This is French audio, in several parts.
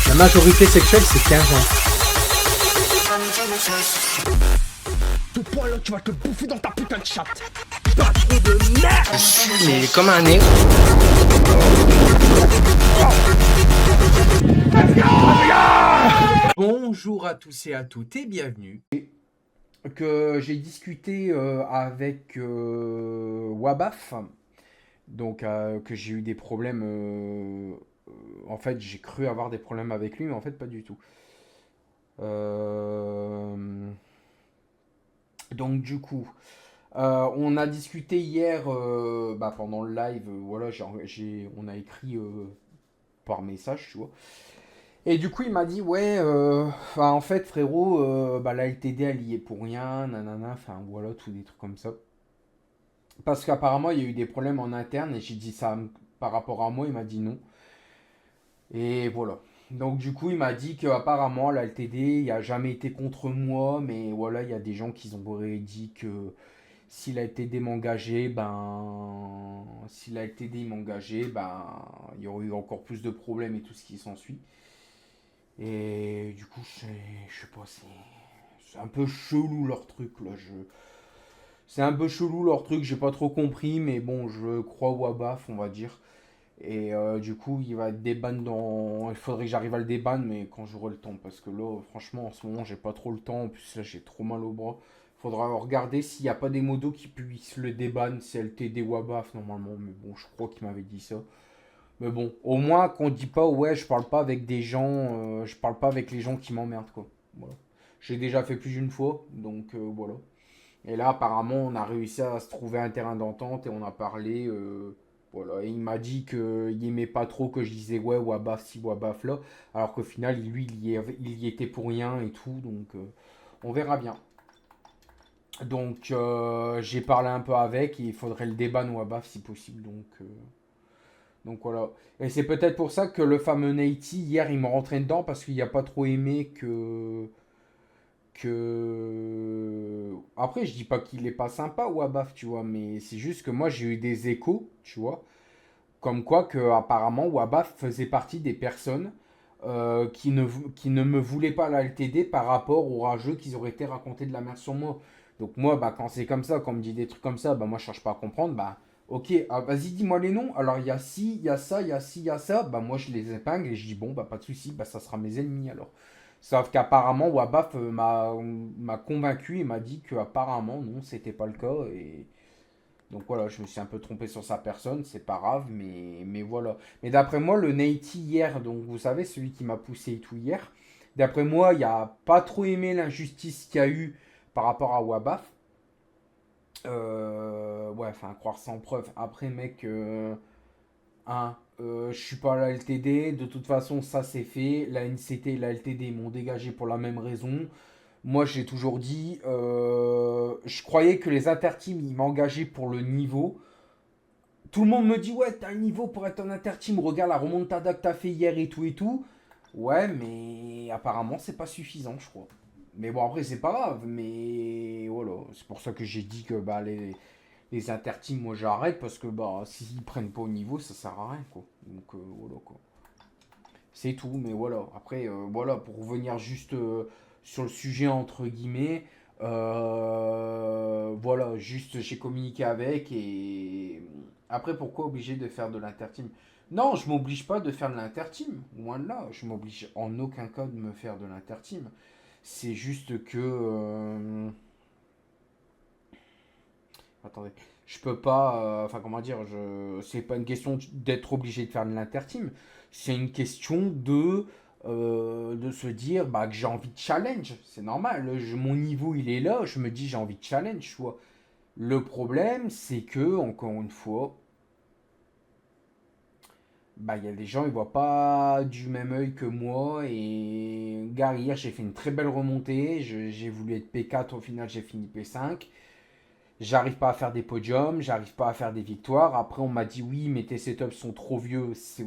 La majorité sexuelle, c'est 15 ans. Tout point là, tu vas te bouffer dans ta putain de chatte. Pas trop de merde. Mais comme un nez. Bonjour à tous et à toutes et bienvenue. Que j'ai discuté avec Wabaf, donc que j'ai eu des problèmes. En fait, j'ai cru avoir des problèmes avec lui, mais en fait, pas du tout. Donc, du coup, on a discuté hier pendant le live. Voilà, on a écrit par message, tu vois. Et du coup, il m'a dit, ouais, en fait, frérot, la LTD, elle y est pour rien, nanana, enfin, voilà, tous des trucs comme ça. Parce qu'apparemment, il y a eu des problèmes en interne, et j'ai dit ça par rapport à moi, il m'a dit non. Et voilà. Donc, du coup, il m'a dit qu'apparemment, la LTD, il a jamais été contre moi, mais voilà, il y a des gens qui ont dit que si la LTD m'engageait, si la LTD m'engageait, il y aurait eu encore plus de problèmes et tout ce qui s'ensuit. Et du coup, je sais pas, c'est un peu chelou leur truc là. C'est un peu chelou leur truc, j'ai pas trop compris, mais bon, je crois au Wabaf, on va dire. Et du coup, il va être déban dans. Il faudrait que j'arrive à le déban, mais quand j'aurai le temps. Parce que là, franchement, en ce moment, j'ai pas trop le temps. En plus, là, j'ai trop mal au bras. Faudra regarder s'il n'y a pas des modos qui puissent le déban, c'est LTD Wabaf normalement. Mais bon, je crois qu'il m'avait dit ça. Mais bon, au moins qu'on dit pas, ouais, je parle pas avec des gens, je parle pas avec les gens qui m'emmerdent, quoi. Voilà. J'ai déjà fait plus d'une fois, donc voilà. Et là, apparemment, on a réussi à se trouver un terrain d'entente et on a parlé, voilà. Et il m'a dit qu'il aimait pas trop que je disais, ouais, Wabaf si, Wabaf là. Alors qu'au final, lui, il y était pour rien et tout, donc on verra bien. Donc j'ai parlé un peu avec et il faudrait le déban Wabaf si possible, donc voilà. Et c'est peut-être pour ça que le fameux Nate, hier, il m'a rentré dedans parce qu'il n'a pas trop aimé que. Après, je dis pas qu'il est pas sympa ou Abaf, tu vois, mais c'est juste que moi, j'ai eu des échos, tu vois, comme quoi que apparemment Wabaf faisait partie des personnes qui ne me voulaient pas la LTD par rapport aux rageux qu'ils auraient été racontés de la merde sur moi. Donc moi, quand c'est comme ça, quand on me dit des trucs comme ça, moi je cherche pas à comprendre, ok, vas-y dis-moi les noms, alors il y a ci, il y a ça, il y a ci, il y a ça, moi je les épingle et je dis bon, pas de souci, ça sera mes ennemis alors. Sauf qu'apparemment Wabaf m'a convaincu et m'a dit que apparemment non, c'était pas le cas et donc voilà, je me suis un peu trompé sur sa personne, c'est pas grave, mais voilà. Mais d'après moi, le Nate hier, donc vous savez, celui qui m'a poussé et tout hier, d'après moi, il a pas trop aimé l'injustice qu'il y a eu par rapport à Wabaf. Ouais, enfin, croire sans preuve. Après, mec, je suis pas à la LTD, de toute façon, ça c'est fait. La NCT et la LTD m'ont dégagé pour la même raison. Moi, j'ai toujours dit, je croyais que les interteams, ils m'engageaient pour le niveau. Tout le monde me dit, ouais, t'as le niveau pour être un interteam, regarde la remontada que t'as fait hier et tout et tout. Ouais, mais apparemment, c'est pas suffisant, je crois. Mais bon, après, c'est pas grave, mais voilà. C'est pour ça que j'ai dit que les interteams, moi, j'arrête parce que s'ils prennent pas au niveau, ça sert à rien, quoi. Donc, voilà, quoi. C'est tout, mais voilà. Après, voilà, pour revenir juste sur le sujet, entre guillemets, voilà, juste j'ai communiqué avec et après, pourquoi obligé de faire de l'interteam? Non, je m'oblige pas de faire de l'interteam, loin de là. Je m'oblige en aucun cas de me faire de l'interteam. C'est juste que. Attendez. Je peux pas. Enfin, comment dire, c'est pas une question d'être obligé de faire de l'interteam. C'est une question de se dire que j'ai envie de challenge. C'est normal. Mon niveau, il est là. Je me dis, j'ai envie de challenge. Tu vois. Le problème, c'est que, encore une fois, il y a des gens, ils voient pas du même œil que moi. Et gars, hier, j'ai fait une très belle remontée. J'ai voulu être P4. Au final, j'ai fini P5. J'arrive pas à faire des podiums, j'arrive pas à faire des victoires. Après, on m'a dit oui, mais tes setups sont trop vieux, c'est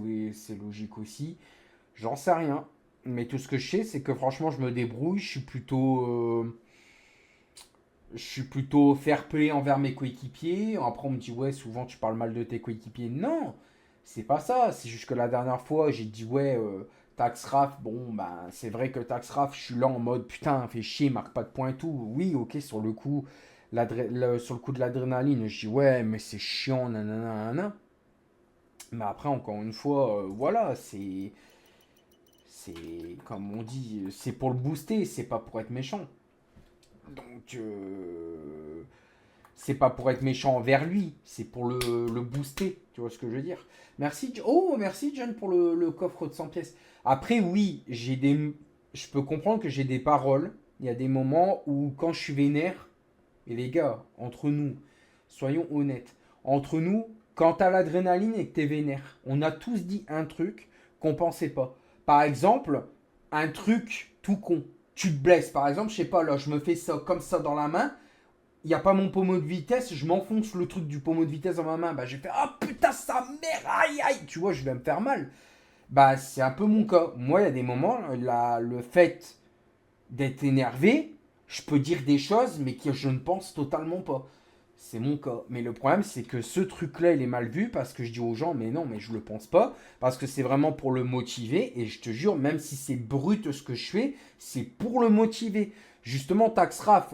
logique aussi. J'en sais rien. Mais tout ce que je sais, c'est que franchement, je me débrouille. Je suis plutôt. Je suis plutôt fair play envers mes coéquipiers. Après, on me dit, ouais, souvent tu parles mal de tes coéquipiers. Non, c'est pas ça. C'est juste que la dernière fois, j'ai dit, ouais, Taxraf, bon, bah, c'est vrai que Taxraf, je suis là en mode, putain, fait chier, marque pas de points et tout. Oui, ok, sur le coup, sur le coup de l'adrénaline, je dis, ouais, mais c'est chiant, nanana, nanana. Mais après, encore une fois, voilà, comme on dit, c'est pour le booster, c'est pas pour être méchant. Donc, c'est pas pour être méchant envers lui, c'est pour le booster. Tu vois ce que je veux dire? Merci, oh, merci John pour le coffre de 100 pièces. Après, oui, je peux comprendre que j'ai des paroles. Il y a des moments où, quand je suis vénère, et les gars, entre nous, soyons honnêtes, entre nous, quand t'as l'adrénaline et que t'es vénère, on a tous dit un truc qu'on pensait pas. Par exemple, un truc tout con. Tu te blesses, par exemple, je sais pas, là, je me fais ça comme ça dans la main, il n'y a pas mon pommeau de vitesse, je m'enfonce le truc du pommeau de vitesse dans ma main, bah j'ai fait ah putain sa mère, aïe aïe, tu vois, je vais me faire mal. Bah c'est un peu mon cas. Moi, il y a des moments, le fait d'être énervé, je peux dire des choses, mais que je ne pense totalement pas. C'est mon cas. Mais le problème, c'est que ce truc-là, il est mal vu parce que je dis aux gens, mais non, mais je le pense pas. Parce que c'est vraiment pour le motiver. Et je te jure, même si c'est brut ce que je fais, c'est pour le motiver. Justement, Taxraf,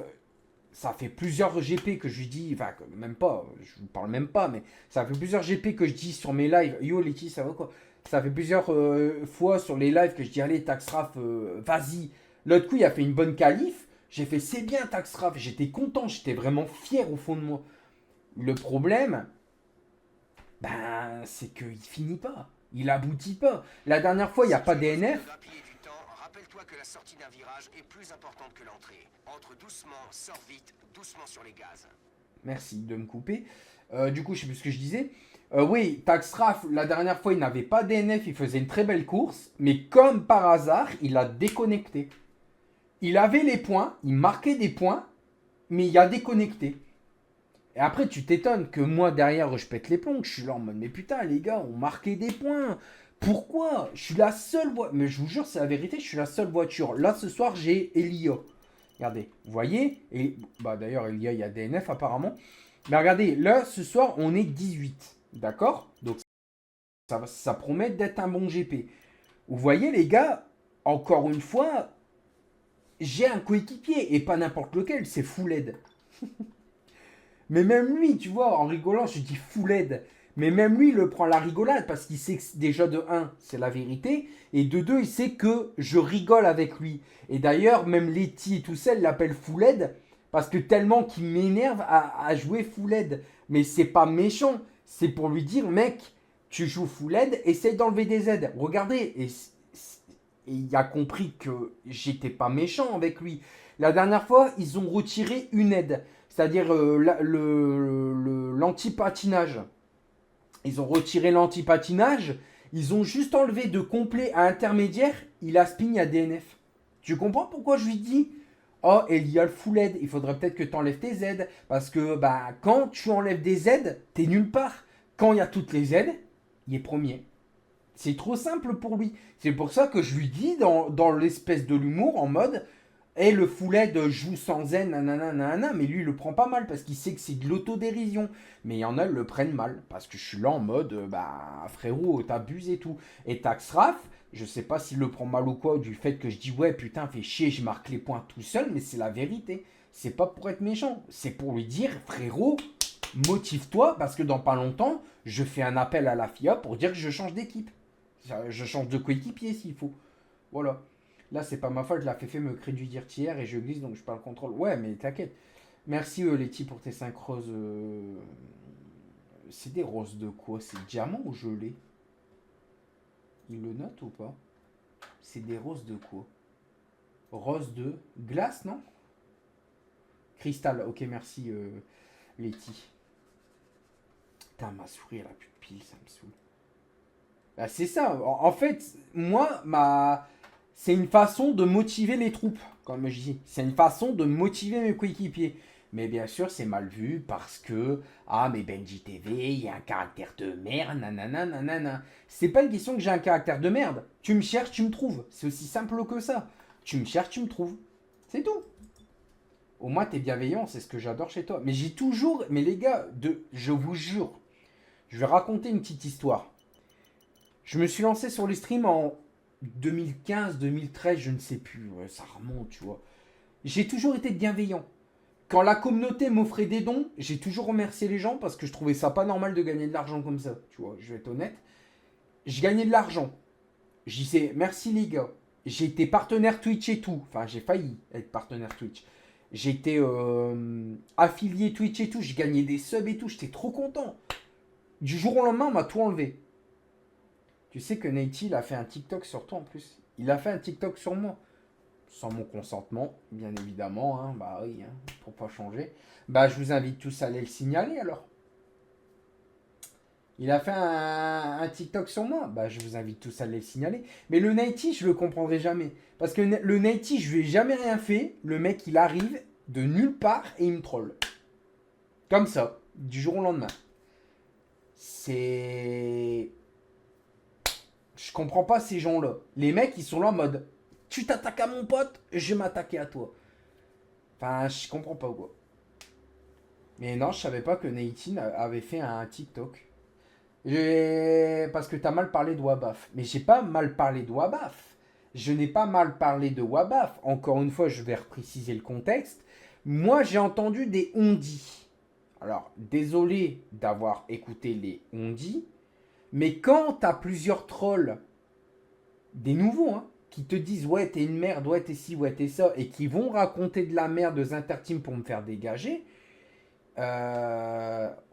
ça fait plusieurs GP que je lui dis, enfin, même pas, je vous parle même pas, mais ça fait plusieurs GP que je dis sur mes lives, yo Letty, ça va quoi? Ça fait plusieurs fois sur les lives que je dis, allez, Taxraf, vas-y. L'autre coup, il a fait une bonne qualif, j'ai fait, c'est bien, Taxraf, j'étais content, j'étais vraiment fier au fond de moi. Le problème, ben, c'est qu'il finit pas, il aboutit pas. La dernière fois, il n'y a pas DNF. Rappelle-toi que la sortie d'un virage est plus importante que l'entrée. Entre doucement, sors vite, doucement sur les gaz. Merci de me couper. Du coup, je sais plus ce que je disais. Oui, Taxraf, la dernière fois, il n'avait pas DNF, il faisait une très belle course, mais comme par hasard, il a déconnecté. Il avait les points, il marquait des points, mais il a déconnecté. Et après, tu t'étonnes que moi, derrière, je pète les plombs, que je suis là en mode, mais putain, les gars, on marquait des points. Pourquoi? Je suis la seule voiture, mais je vous jure, c'est la vérité, je suis la seule voiture. Là, ce soir, j'ai Elia. Regardez, vous voyez? Et bah d'ailleurs, il y a DNF apparemment. Mais regardez, là, ce soir, on est 18. D'accord? Donc, ça promet d'être un bon GP. Vous voyez, les gars, encore une fois, j'ai un coéquipier, et pas n'importe lequel, c'est Full Aid. Mais même lui, tu vois, en rigolant, je dis Full Aid. Mais même lui, il le prend la rigolade, parce qu'il sait que déjà de un, c'est la vérité, et de deux, il sait que je rigole avec lui. Et d'ailleurs, même Letty et tout ça, l'appelle Full Aid, parce que tellement qu'il m'énerve à jouer Full Aid. Mais c'est pas méchant, c'est pour lui dire, mec, tu joues Full Aid, essaye d'enlever des aides. Regardez, et il a compris que j'étais pas méchant avec lui. La dernière fois, ils ont retiré une aide, c'est-à-dire l'anti-patinage. Ils ont retiré l'anti-patinage, ils ont juste enlevé de complet à intermédiaire, il a spin à DNF. Tu comprends pourquoi je lui dis, oh, il y a le full aide, il faudrait peut-être que tu enlèves tes aides, parce que bah, quand tu enlèves des aides, t'es nulle part. Quand il y a toutes les aides, il est premier. C'est trop simple pour lui. C'est pour ça que je lui dis dans l'espèce de l'humour, en mode, et le Fouled joue sans zen, nanana, nanana, mais lui il le prend pas mal parce qu'il sait que c'est de l'autodérision. Mais il y en a, ils le prennent mal parce que je suis là en mode, bah frérot, t'abuses et tout. Et Taxraf, je sais pas s'il le prend mal ou quoi, du fait que je dis, ouais, putain, fais chier, je marque les points tout seul, mais c'est la vérité. C'est pas pour être méchant, c'est pour lui dire, frérot, motive-toi parce que dans pas longtemps, je fais un appel à la FIA pour dire que je change d'équipe. Je change de coéquipier s'il faut. Voilà. Là, c'est pas ma faute, la Féfé me crée du hier et je glisse donc je perds le contrôle. Ouais, mais t'inquiète. Merci Letty pour tes 5 roses. C'est des roses de quoi? C'est diamant ou gelé? Il le note ou pas? C'est des roses de quoi? Rose de glace, non? Cristal, ok, merci Letty. Putain, ma souris, elle a plus de piles, ça me saoule. Bah, c'est ça. En fait, moi, c'est une façon de motiver les troupes, comme je dis. C'est une façon de motiver mes coéquipiers. Mais bien sûr, c'est mal vu parce que, ah, mais Benji TV, il y a un caractère de merde, nanana, nanana. C'est pas une question que j'ai un caractère de merde. Tu me cherches, tu me trouves. C'est aussi simple que ça. Tu me cherches, tu me trouves. C'est tout. Au moins, t'es bienveillant, c'est ce que j'adore chez toi. Mais j'ai toujours... Mais les gars, je vous jure, je vais raconter une petite histoire. Je me suis lancé sur les streams en 2015, 2013, je ne sais plus. Ouais, ça remonte, tu vois. J'ai toujours été bienveillant. Quand la communauté m'offrait des dons, j'ai toujours remercié les gens parce que je trouvais ça pas normal de gagner de l'argent comme ça. Tu vois, je vais être honnête. Je gagnais de l'argent. Je disais merci les gars. J'ai été partenaire Twitch et tout. Enfin, j'ai failli être partenaire Twitch. J'ai été affilié Twitch et tout. J'ai gagné des subs et tout. J'étais trop content. Du jour au lendemain, on m'a tout enlevé. Tu sais que Nate, il a fait un TikTok sur toi en plus. Il a fait un TikTok sur moi. Sans mon consentement, bien évidemment. Hein. Bah oui, hein, pour pas changer. Bah, je vous invite tous à aller le signaler alors. Il a fait un TikTok sur moi. Bah, je vous invite tous à aller le signaler. Mais le Nighty, je le comprendrai jamais. Parce que le Nighty, je lui ai jamais rien fait. Le mec, il arrive de nulle part et il me troll. Comme ça, du jour au lendemain. C'est... Je comprends pas ces gens-là. Les mecs, ils sont là en mode... Tu t'attaques à mon pote, je vais m'attaquer à toi. Enfin, je comprends pas quoi. Mais non, je savais pas que Nighty avait fait un TikTok. Parce que t'as mal parlé de Wabaf. Mais j'ai pas mal parlé de Wabaf. Je n'ai pas mal parlé de Wabaf. Encore une fois, je vais repréciser le contexte. Moi, j'ai entendu des on-dit. Alors, désolé d'avoir écouté les on-dit. Mais quand t'as plusieurs trolls, des nouveaux, hein, qui te disent ouais, t'es une merde, ouais, t'es ci, ouais, t'es ça, et qui vont raconter de la merde aux interteams pour me faire dégager.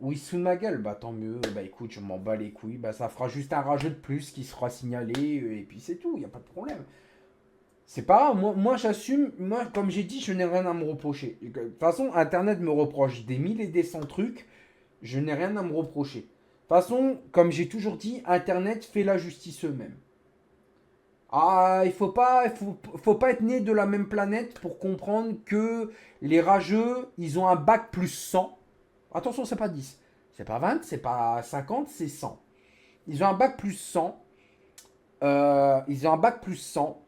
Oui, sous ma gueule, bah tant mieux. Bah écoute, je m'en bats les couilles. Bah ça fera juste un rageux de plus qui sera signalé et puis c'est tout, y a pas de problème. C'est pas grave, moi j'assume, moi comme j'ai dit, je n'ai rien à me reprocher. De toute façon, Internet me reproche des mille et des cent trucs, je n'ai rien à me reprocher. De toute façon, comme j'ai toujours dit, Internet fait la justice eux-mêmes. Ah, il faut pas être né de la même planète pour comprendre que les rageux, ils ont un bac plus 100. Attention, c'est pas 10. C'est pas 20, c'est pas 50, c'est 100. Ils ont un bac plus 100. Ils ont un bac plus 100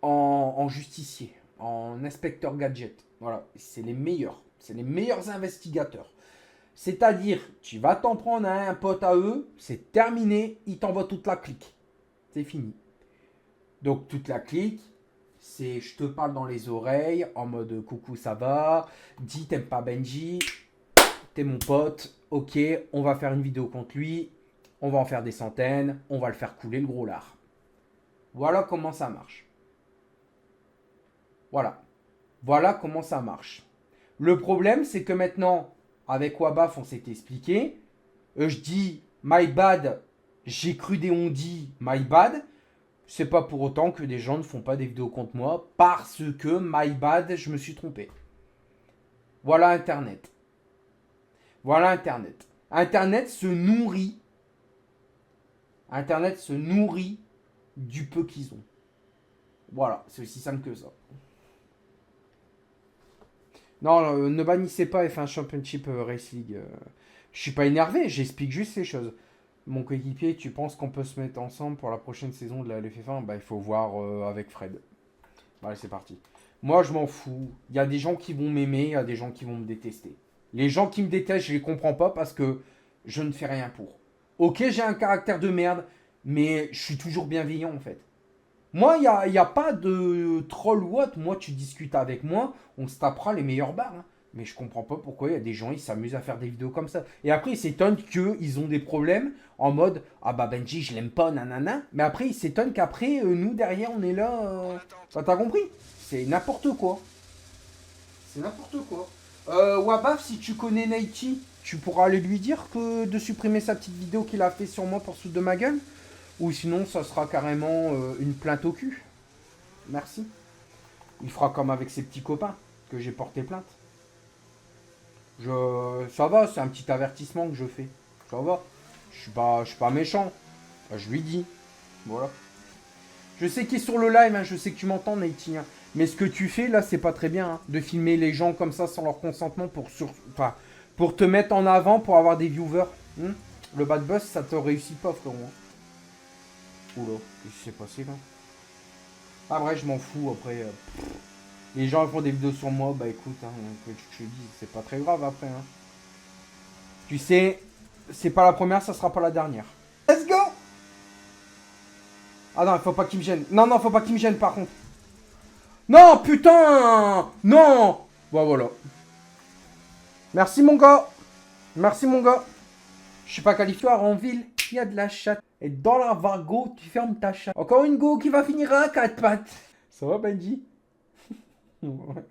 en justicier, en inspecteur gadget. Voilà, c'est les meilleurs. C'est les meilleurs investigateurs. C'est-à-dire, tu vas t'en prendre à un pote à eux, c'est terminé, ils t'envoient toute la clique. C'est fini. Donc toute la clique, c'est je te parle dans les oreilles en mode coucou ça va, dis t'aimes pas Benji, t'es mon pote, ok, on va faire une vidéo contre lui, on va en faire des centaines, on va le faire couler le gros lard. Voilà comment ça marche. Voilà. Voilà comment ça marche. Le problème c'est que maintenant, avec Wabaf on s'est expliqué, je dis my bad, j'ai cru des on dit my bad. C'est pas pour autant que des gens ne font pas des vidéos contre moi parce que, my bad, je me suis trompé. Voilà Internet. Voilà Internet. Internet se nourrit. Internet se nourrit du peu qu'ils ont. Voilà, c'est aussi simple que ça. Non, ne bannissez pas F1 Championship Race League. Je suis pas énervé, j'explique juste ces choses. Mon coéquipier, tu penses qu'on peut se mettre ensemble pour la prochaine saison de la LFF1 ? Bah, il faut voir avec Fred. Allez, c'est parti. Moi, je m'en fous. Il y a des gens qui vont m'aimer, il y a des gens qui vont me détester. Les gens qui me détestent, je les comprends pas parce que je ne fais rien pour. Ok, j'ai un caractère de merde, mais je suis toujours bienveillant en fait. Moi, il n'y a pas de troll ou autre. Moi, tu discutes avec moi, on se tapera les meilleures barres. Hein. Mais je comprends pas pourquoi il y a des gens, ils s'amusent à faire des vidéos comme ça. Et après, ils s'étonnent qu'ils ont des problèmes en mode ah bah Benji, je l'aime pas, nanana. Mais après, ils s'étonnent qu'après, nous derrière, on est là. Bah, t'as compris ? C'est n'importe quoi. C'est n'importe quoi. Wabaf, si tu connais Nighty, tu pourras aller lui dire que de supprimer sa petite vidéo qu'il a fait sur moi pour se foutre de ma gueule. Ou sinon, ça sera carrément une plainte au cul. Merci. Il fera comme avec ses petits copains que j'ai porté plainte. Ça va, c'est un petit avertissement que je fais. Ça va. Je suis pas méchant. Je lui dis. Voilà. Je sais qu'il est sur le live, hein, je sais que tu m'entends, Nighty. Hein. Mais ce que tu fais là, c'est pas très bien. Hein, de filmer les gens comme ça sans leur consentement pour te mettre en avant, pour avoir des viewers. Hein. Le bad buzz, ça te réussit pas, frérot. Oula, qu'est-ce qui s'est passé là? Ah, vrai, je m'en fous après. Les gens font des vidéos sur moi, bah écoute, hein, que tu te dis, c'est pas très grave après. Hein. Tu sais, c'est pas la première, ça sera pas la dernière. Let's go! Ah non, il faut pas qu'il me gêne. Non, non, faut pas qu'il me gêne par contre. Non, putain! Non! Bon, voilà. Merci mon gars. Merci mon gars. Je suis pas qualifié en ville, il y a de la chatte. Et dans la go, tu fermes ta chatte. Encore une go qui va finir à 4 pattes. Ça va Benji? Ouais.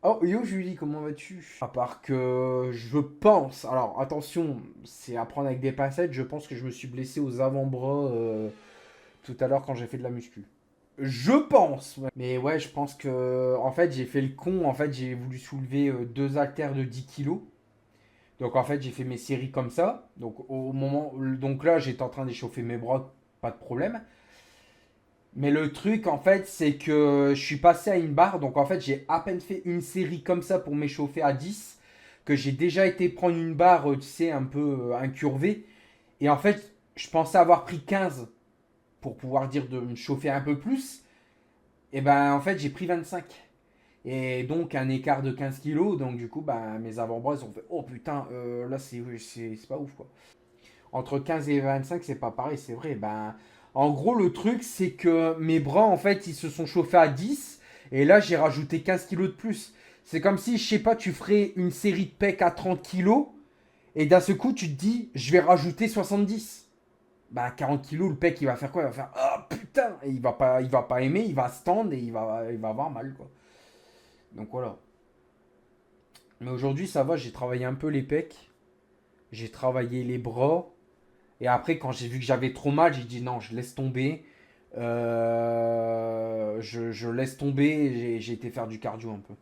Oh yo Julie, comment vas-tu? À part que je pense, alors attention, c'est à prendre avec des pincettes, je pense que je me suis blessé aux avant-bras tout à l'heure quand j'ai fait de la muscu. Je pense. Mais ouais, je pense que en fait j'ai fait le con, en fait j'ai voulu soulever deux haltères de 10 kilos. Donc en fait j'ai fait mes séries comme ça. Donc au moment, donc là j'étais en train d'échauffer mes bras, pas de problème. Mais le truc, en fait, c'est que je suis passé à une barre. Donc, en fait, j'ai à peine fait une série comme ça pour m'échauffer à 10. Que j'ai déjà été prendre une barre, tu sais, un peu incurvée. Et en fait, je pensais avoir pris 15 pour pouvoir dire de me chauffer un peu plus. Et ben, en fait, j'ai pris 25. Et donc, un écart de 15 kilos. Donc, du coup, ben, mes avant-bras, ils ont fait oh putain, là, c'est pas ouf, quoi. Entre 15 et 25, c'est pas pareil, c'est vrai. Ben, en gros, le truc, c'est que mes bras, en fait, ils se sont chauffés à 10. Et là, j'ai rajouté 15 kilos de plus. C'est comme si, je sais pas, tu ferais une série de pecs à 30 kilos. Et d'un seul coup, tu te dis, je vais rajouter 70. Bah, 40 kilos, le pec, il va faire quoi? Il va faire, oh putain! Et il va pas aimer, il va se tendre et il va avoir mal, quoi. Donc voilà. Mais aujourd'hui, ça va, j'ai travaillé un peu les pecs. J'ai travaillé les bras. Et après, quand j'ai vu que j'avais trop mal, j'ai dit non, je laisse tomber. Je laisse tomber et j'ai été faire du cardio un peu.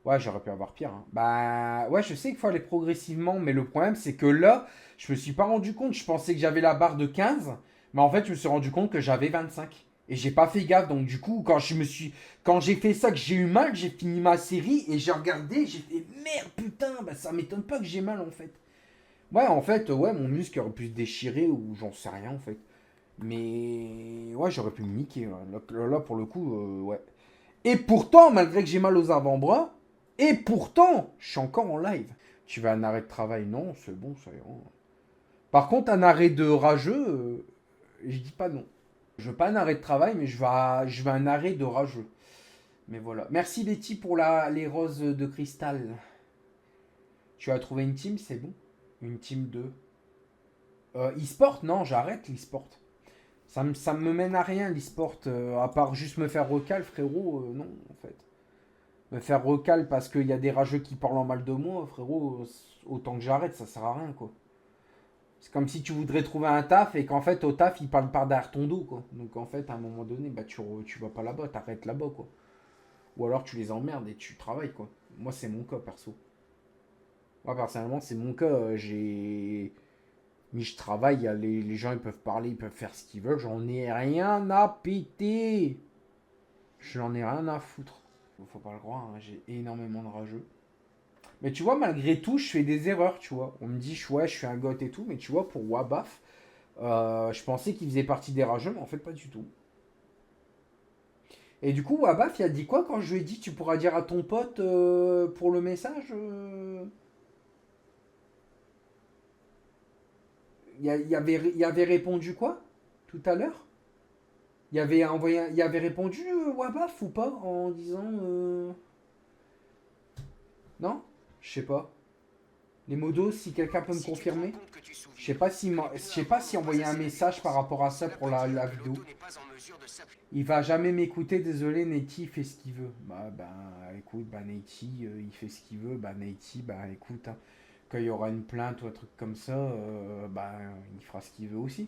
Ouais, j'aurais pu avoir pire. Hein. Bah, ouais, je sais qu'il faut aller progressivement, mais le problème, c'est que là, je me suis pas rendu compte. Je pensais que j'avais la barre de 15, mais en fait, je me suis rendu compte que j'avais 25. Et j'ai pas fait gaffe, donc du coup, quand j'ai fait ça, que j'ai eu mal, j'ai fini ma série et j'ai regardé, j'ai fait merde, putain, bah ça m'étonne pas que j'ai mal en fait. Ouais, en fait, ouais, mon muscle aurait pu se déchirer ou j'en sais rien en fait. Mais ouais, j'aurais pu me niquer. Ouais. Là, pour le coup, ouais. Et pourtant, malgré que j'ai mal aux avant-bras, et pourtant, je suis encore en live. Tu veux un arrêt de travail? Non, c'est bon, ça ira. Par contre, un arrêt de rageux, je dis pas non. Je veux pas un arrêt de travail, mais je veux un arrêt de rageux. Mais voilà. Merci Betty pour les roses de cristal. Tu as trouvé une team, c'est bon. Une team 2. E-sport, non, j'arrête l'e-sport. Ça me mène à rien l'e-sport, à part juste me faire recal, frérot, non, en fait. Me faire recal parce qu'il y a des rageux qui parlent en mal de moi, frérot, autant que j'arrête, ça sert à rien, quoi. C'est comme si tu voudrais trouver un taf et qu'en fait, au taf, ils parlent par derrière ton dos, quoi. Donc, en fait, à un moment donné, bah, tu vas pas là-bas, t'arrêtes là-bas, quoi. Ou alors, tu les emmerdes et tu travailles, quoi. Moi, c'est mon cas, perso. Moi, personnellement, c'est mon cas, j'ai... Mais je travaille, les gens ils peuvent parler, ils peuvent faire ce qu'ils veulent. J'en ai rien à péter. J'en ai rien à foutre. Faut pas le croire, hein, j'ai énormément de rageux. Mais tu vois, malgré tout, je fais des erreurs, tu vois. On me dit, ouais, je suis un goth et tout. Mais tu vois, pour Wabaf, je pensais qu'il faisait partie des rageux, mais en fait, pas du tout. Et du coup, Wabaf, il a dit quoi quand je lui ai dit, tu pourras dire à ton pote pour le message il avait répondu quoi tout à l'heure? Il avait répondu Wabaf ou pas en disant non? Je sais pas. Les modos, si quelqu'un peut me confirmer. Je sais pas si envoyer un message par rapport à ça pour la vidéo. Il va jamais m'écouter, désolé, Nate il fait ce qu'il veut. Bah écoute, bah Nate il fait ce qu'il veut, bah Nate, bah écoute, hein, quand il y aura une plainte ou un truc comme ça, bah il fera ce qu'il veut aussi.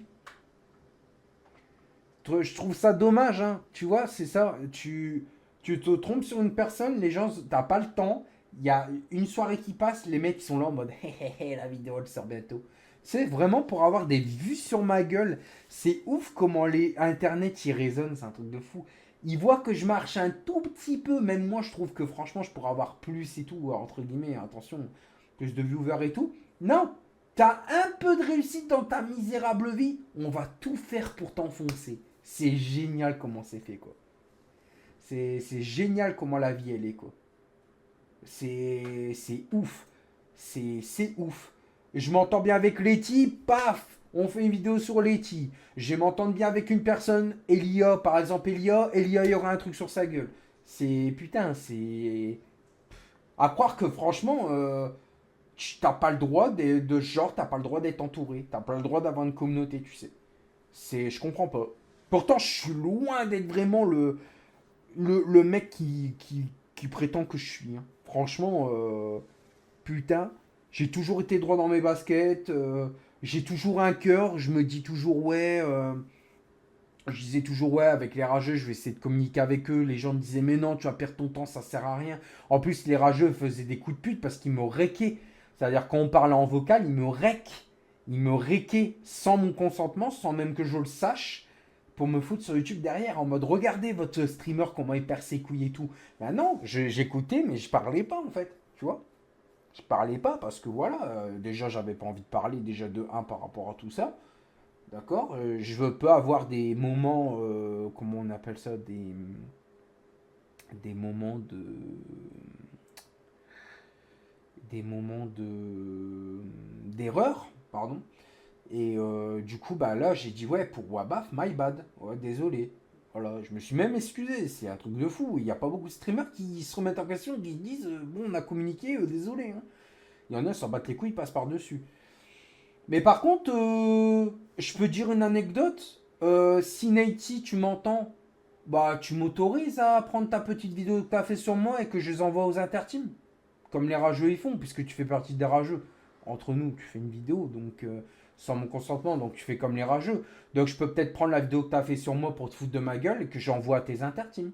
Je trouve ça dommage, hein. Tu vois, c'est ça. Tu te trompes sur une personne, les gens, t'as pas le temps. Il y a une soirée qui passe, les mecs ils sont là en mode hé hé hé, la vidéo elle sort bientôt. C'est vraiment pour avoir des vues sur ma gueule. C'est ouf comment internet y résonne, c'est un truc de fou. Ils voient que je marche un tout petit peu, même moi je trouve que franchement je pourrais avoir plus et tout, entre guillemets, attention, plus de viewers et tout. Non, t'as un peu de réussite dans ta misérable vie, on va tout faire pour t'enfoncer. C'est génial comment c'est fait, quoi. C'est génial comment la vie, elle est, quoi. C'est ouf. C'est ouf. Je m'entends bien avec Letty, paf, on fait une vidéo sur Letty. Je m'entends bien avec une personne, Elia, par exemple Elia, il y aura un truc sur sa gueule. C'est, putain, c'est... À croire que franchement, t'as pas le droit de ce genre, t'as pas le droit d'être entouré. T'as pas le droit d'avoir une communauté, tu sais. Je comprends pas. Pourtant, je suis loin d'être vraiment le mec qui prétend que je suis, hein. Franchement, putain, j'ai toujours été droit dans mes baskets. J'ai toujours un cœur. Je me dis toujours, ouais. Je disais toujours, ouais, avec les rageux, je vais essayer de communiquer avec eux. Les gens me disaient, mais non, tu vas perdre ton temps, ça sert à rien. En plus, les rageux faisaient des coups de pute parce qu'ils me réquaient. C'est-à-dire, quand on parlait en vocal, ils me réquent. Ils me réquaient sans mon consentement, sans même que je le sache, pour me foutre sur YouTube derrière, en mode, regardez votre streamer, comment il perd ses couilles et tout. Ben non, j'écoutais, mais je parlais pas, en fait. Tu vois? Je parlais pas parce que voilà, déjà, j'avais pas envie de parler, déjà de un par rapport à tout ça. D'accord. Je veux pas avoir des moments, comment on appelle ça, des moments de, des moments de, d'erreur, pardon. Et du coup, bah là, j'ai dit ouais pour Wabaf, my bad, ouais désolé. Voilà, je me suis même excusé, c'est un truc de fou. Il n'y a pas beaucoup de streamers qui se remettent en question, qui disent bon on a communiqué, désolé, hein. Il y en a, s'en battent les couilles, ils passent par-dessus. Mais par contre, je peux dire une anecdote. Si Naty, tu m'entends, bah tu m'autorises à prendre ta petite vidéo que tu as fait sur moi et que je les envoie aux interteams. Comme les rageux ils font, puisque tu fais partie des rageux. Entre nous, tu fais une vidéo, donc sans mon consentement, donc tu fais comme les rageux. Donc je peux peut-être prendre la vidéo que tu as fait sur moi pour te foutre de ma gueule et que j'envoie à tes interteams.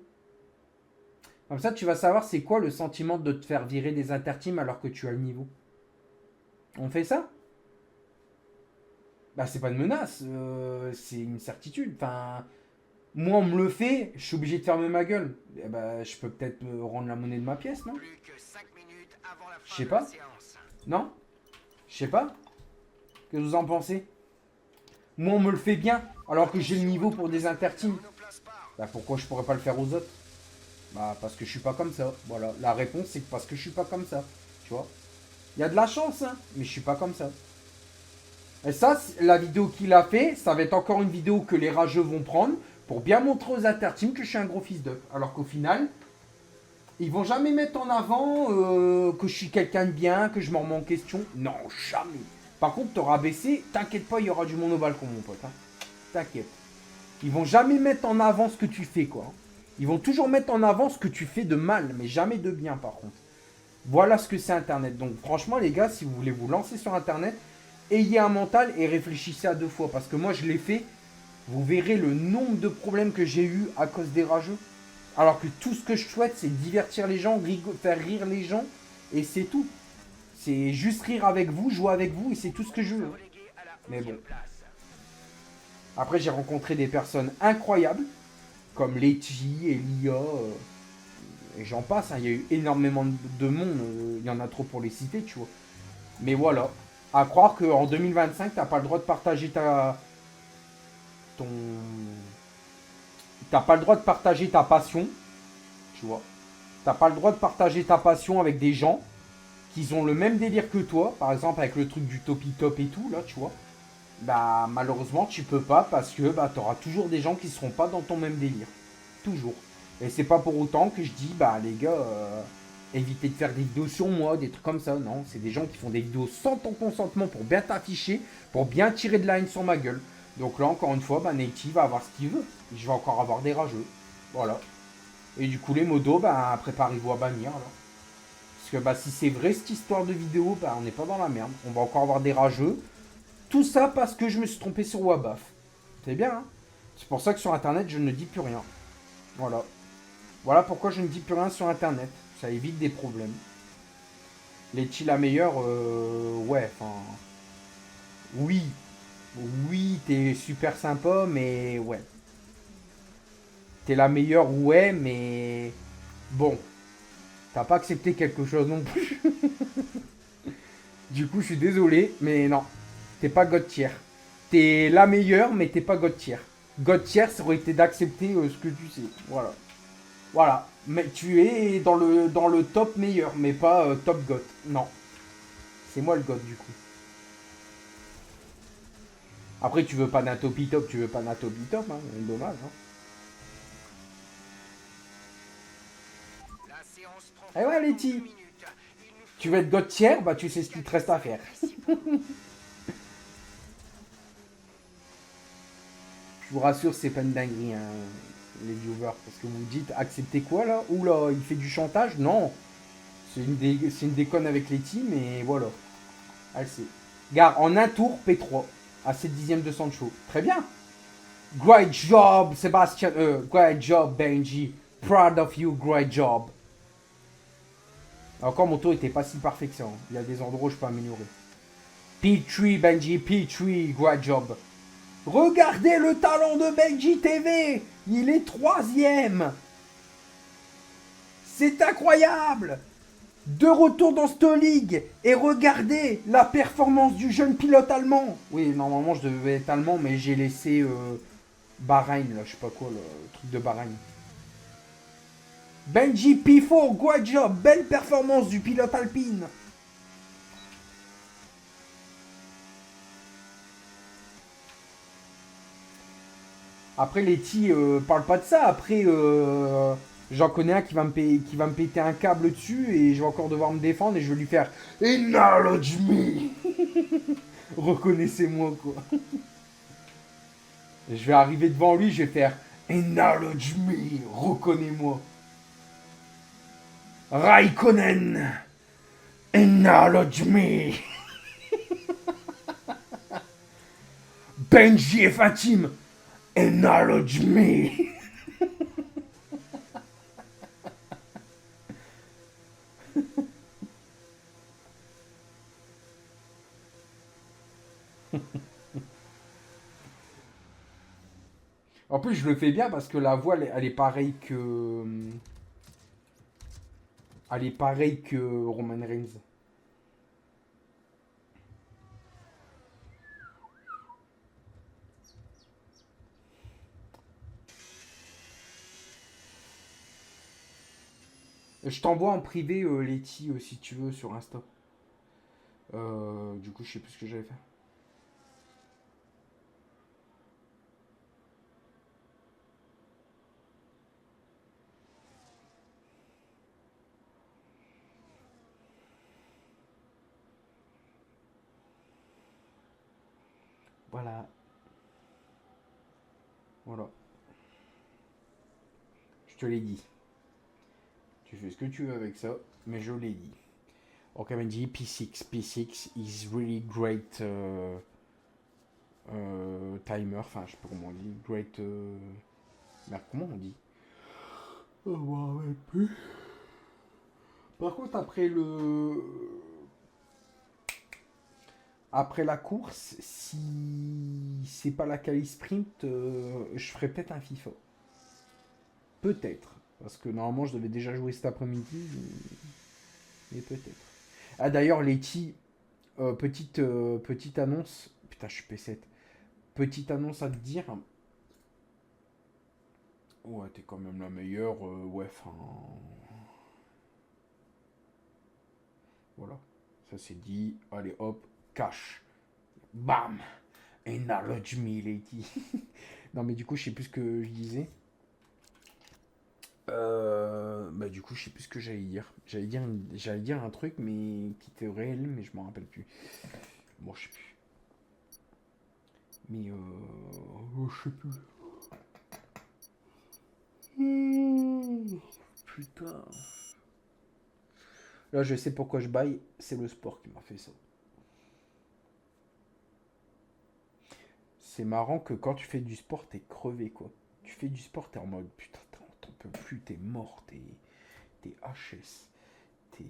Comme ça, tu vas savoir c'est quoi le sentiment de te faire virer des interteams alors que tu as le niveau. On fait ça? Bah, c'est pas une menace, c'est une certitude. Enfin, moi, on me le fait, je suis obligé de fermer ma gueule. Eh bah, je peux peut-être me rendre la monnaie de ma pièce, non? Plus que 5 minutes avant la Je fin sais de pas. la séance. Non? Je sais pas. Que vous en pensez? Moi, on me le fait bien, alors que j'ai le niveau pour des interteams. Bah, pourquoi je pourrais pas le faire aux autres? Bah, parce que je suis pas comme ça. Voilà, la réponse, c'est parce que je suis pas comme ça. Tu vois? Il y a de la chance, hein, mais je suis pas comme ça. Et ça, la vidéo qu'il a fait, ça va être encore une vidéo que les rageux vont prendre pour bien montrer aux interteams que je suis un gros fils d'œuf. Alors qu'au final, ils vont jamais mettre en avant que je suis quelqu'un de bien, que je m'en remets en question. Non, jamais. Par contre, t'auras baissé, t'inquiète pas, il y aura du monde au balcon, mon pote. Hein. T'inquiète. Ils vont jamais mettre en avant ce que tu fais, quoi. Ils vont toujours mettre en avant ce que tu fais de mal, mais jamais de bien, par contre. Voilà ce que c'est Internet. Donc, franchement, les gars, si vous voulez vous lancer sur Internet, ayez un mental et réfléchissez à deux fois. Parce que moi, je l'ai fait. Vous verrez le nombre de problèmes que j'ai eu à cause des rageux. Alors que tout ce que je souhaite, c'est divertir les gens, faire rire les gens. Et c'est tout. C'est juste rire avec vous, jouer avec vous. Et c'est tout ce que je veux. Mais bon. Après, j'ai rencontré des personnes incroyables. Comme Letty, Elia. Et j'en passe. Hein. Il y a eu énormément de monde. Il y en a trop pour les citer, tu vois. Mais voilà. À croire qu'en 2025, t'as pas le droit de partager t'as pas le droit de partager ta passion, tu vois. T'as pas le droit de partager ta passion avec des gens qui ont le même délire que toi, par exemple avec le truc du topi top et tout, là, tu vois. Bah, malheureusement, tu peux pas parce que bah, t'auras toujours des gens qui seront pas dans ton même délire. Toujours. Et c'est pas pour autant que je dis, bah, les gars, évitez de faire des vidéos sur moi, des trucs comme ça. Non, c'est des gens qui font des vidéos sans ton consentement pour bien t'afficher, pour bien tirer de la haine sur ma gueule. Donc là, encore une fois, bah, Naty va avoir ce qu'il veut. Je vais encore avoir des rageux. Voilà. Et du coup, les modos, bah, préparez-vous à bannir, alors. Parce que bah, si c'est vrai, cette histoire de vidéo, bah, on n'est pas dans la merde. On va encore avoir des rageux. Tout ça parce que je me suis trompé sur Wabaf. C'est bien, hein? C'est pour ça que sur Internet, je ne dis plus rien. Voilà. Voilà pourquoi je ne dis plus rien sur Internet. Ça évite des problèmes. Letty la meilleure, ouais, enfin... Oui. Oui, t'es super sympa, mais ouais. T'es la meilleure, ouais, mais... Bon. T'as pas accepté quelque chose non plus. Du coup, je suis désolé, mais non. T'es pas God tier. T'es la meilleure, mais t'es pas God tier. God tier, ça aurait été d'accepter ce que tu sais. Voilà. Voilà. Mais tu es dans le top meilleur, mais pas top GOAT. Non. C'est moi le GOAT du coup. Après, tu veux pas d'un topi top, tu veux pas d'un topi top, hein. Dommage, hein. La séance prend Eh ouais, fin dans Letty. 2 minutes. Il nous faut Tu veux être GOAT tiers, bah tu sais ce qu'il te reste à faire. Je vous rassure, c'est pas une dinguerie, hein, les viewers. Parce que vous vous dites, acceptez quoi là? Oula, il fait du chantage? Non. C'est une déconne avec les teams, mais voilà. Elle sait. Gare, en un tour, P3. À 7 dixièmes de Sancho. Très bien. Great job, Sébastien. Great job, Benji. Proud of you, great job. Encore, mon tour était pas si parfait que ça, hein. Il y a des endroits où je peux améliorer. P3, Benji, P3, great job. Regardez le talent de Benji TV. Il est troisième. C'est incroyable. De retour dans cette ligue. Et regardez la performance du jeune pilote allemand. Oui, normalement, je devais être allemand, mais j'ai laissé Bahreïn, là, je sais pas quoi, le truc de Bahreïn. Benji P4, great job. Belle performance du pilote alpine. Après, Letty parle pas de ça. Après, j'en connais un qui va me péter un câble dessus et je vais encore devoir me défendre et je vais lui faire Acknowledge me. Reconnaissez-moi, quoi. Et je vais arriver devant lui, je vais faire Acknowledge me. Reconnais-moi. Raikkonen. Acknowledge me. Benji et Fatim. Acknowledge me. En plus, je le fais bien parce que la voix, elle est pareille que. Elle est pareille que Roman Reigns. Je t'envoie en privé, Letty, si tu veux, sur Insta. Du coup, je sais plus ce que j'avais fait. Voilà. Voilà. Je te l'ai dit. Tu fais ce que tu veux avec ça, mais je l'ai dit. Ok, m'a dit P6. P6 is really great timer. Enfin, je sais pas comment on dit. Great. Merde, comment on dit? Oh, ouais, plus. Par contre, après la course, si c'est pas la quali sprint, je ferai peut-être un FIFA. Peut-être. Parce que normalement, je devais déjà jouer cet après-midi. Mais peut-être. Ah, d'ailleurs, Letty, petite annonce. Putain, je suis P7. Petite annonce à te dire. Ouais, t'es quand même la meilleure. Ouais, enfin. Voilà. Ça c'est dit. Allez, hop. Cash. Bam. Acknowledge me, Letty. Non, mais du coup, je sais plus ce que je disais. Bah du coup je sais plus ce que j'allais dire. J'allais dire un truc mais qui était réel mais je m'en rappelle plus. Bon je sais plus. Mais je sais plus. Putain. Là je sais pourquoi je baille, c'est le sport qui m'a fait ça. C'est marrant que quand tu fais du sport t'es crevé quoi. Tu fais du sport t'es en mode putain t'en peux plus, t'es mort, t'es HS. T'es...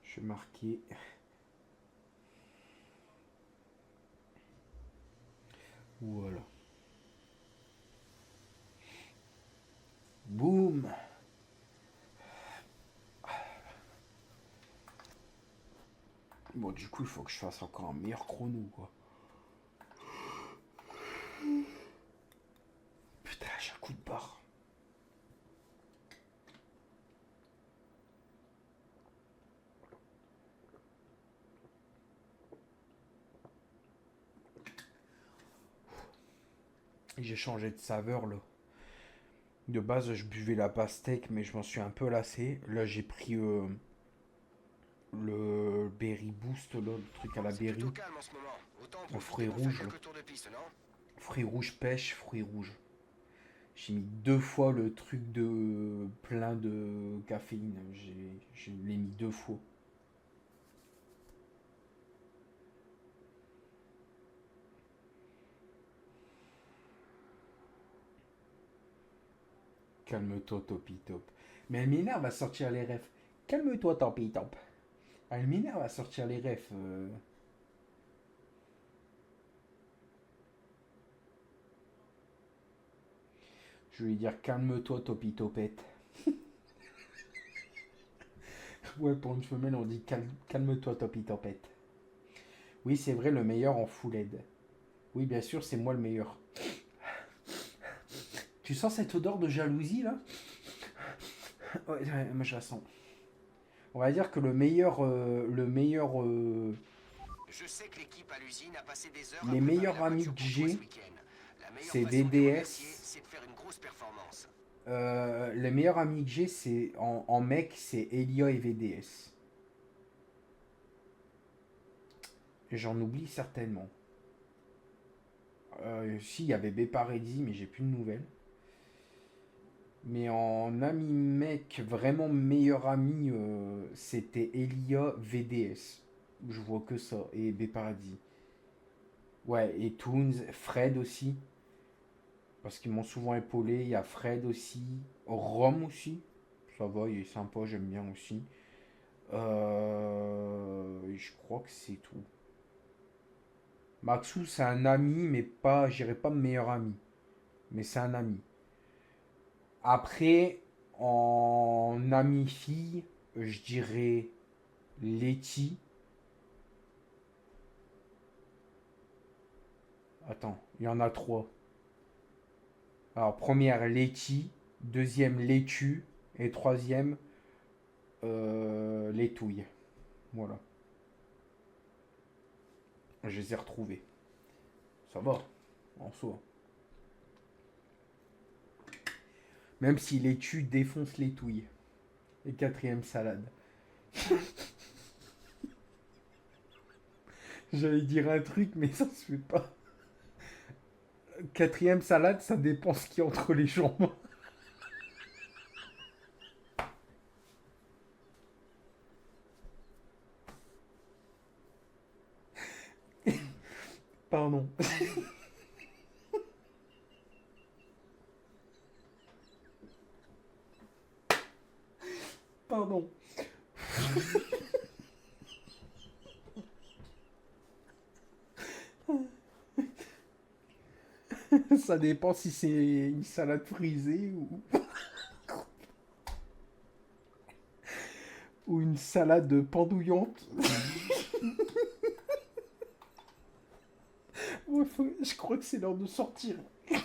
Je vais marquer. Voilà. Bon, du coup, il faut que je fasse encore un meilleur chrono, quoi. Putain, j'ai un coup de barre. Et j'ai changé de saveur, là. De base, je buvais la pastèque, mais je m'en suis un peu lassé. Là, j'ai pris le Berry Boost, là, le truc à la C'est berry. plutôt calme en ce moment. Autant en Le profiter fruit pour faire rouge, là. quelques tours de piste, non? Fruits rouges pêche, fruits rouges. J'ai mis 2 fois le truc de plein de caféine. Je l'ai mis 2 fois. Calme-toi, Topi Top. Mais elle m'énerve à sortir les refs. Calme-toi, Topi Top. Elle m'énerve à sortir les refs. Je vais lui dire calme-toi, Topi Topette. Ouais, pour une femelle, on dit calme-toi, Topi Topette. Oui, c'est vrai, le meilleur en full aid. Oui, bien sûr, c'est moi le meilleur. Tu sens cette odeur de jalousie là? Ouais, moi je la sens. On va dire que Je sais que l'équipe à l'usine a passé des heures à les préparer meilleurs la amis voiture que pour toi j'ai, ce week-end. La meilleure c'est façon de les VDS. remercier, c'est de faire une grosse performance. Les meilleurs amis que j'ai, c'est en mec, c'est Elia et VDS. Et j'en oublie certainement. Si, il y avait Beparedi, mais j'ai plus de nouvelles. Mais en ami mec, vraiment meilleur ami, c'était Elia VDS. Je vois que ça. Et Bepardi. Ouais, et Toons, Fred aussi. Parce qu'ils m'ont souvent épaulé. Il y a Fred aussi. Rome aussi. Ça va, il est sympa, j'aime bien aussi. Je crois que c'est tout. Maxou, c'est un ami, mais pas, je dirais pas meilleur ami. Mais c'est un ami. Après, en ami fille, je dirais Letty. Attends, il y en a 3. Alors, première, Letty. Deuxième, Laitue. Et troisième, Laitouille. Voilà. Je les ai retrouvés. Ça va, en soi. Même si Laitue défonce Laitouille. Et quatrième, salade. J'allais dire un truc, mais ça se fait pas. Quatrième, salade, ça dépend ce qu'il y a entre les jambes. Pardon. Pardon. Ça dépend si c'est une salade frisée ou une salade pendouillante. Ouais, je crois que c'est l'heure de sortir. Le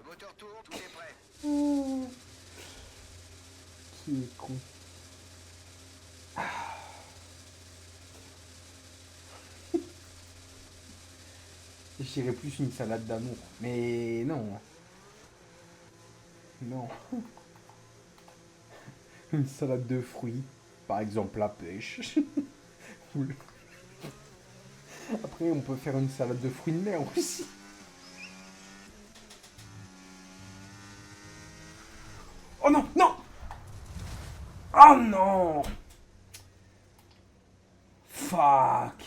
moteur tourne, tout est prêt. Oh, qui est con. Je dirais plus une salade d'amour. Mais non. Non. Une salade de fruits. Par exemple la pêche. Après, on peut faire une salade de fruits de mer aussi. Oh non, non. Oh non. Fuck.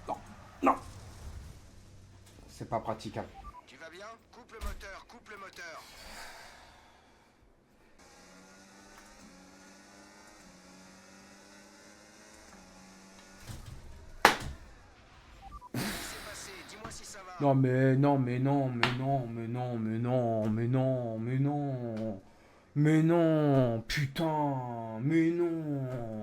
Non, non. C'est pas praticable. Tu vas bien? Coupe le moteur, coupe le moteur. Qu'est-ce qui s'est passé? Dis-moi si ça Non, mais non, mais non, mais non, mais non, mais non, mais non, mais non. Mais non, putain, mais non.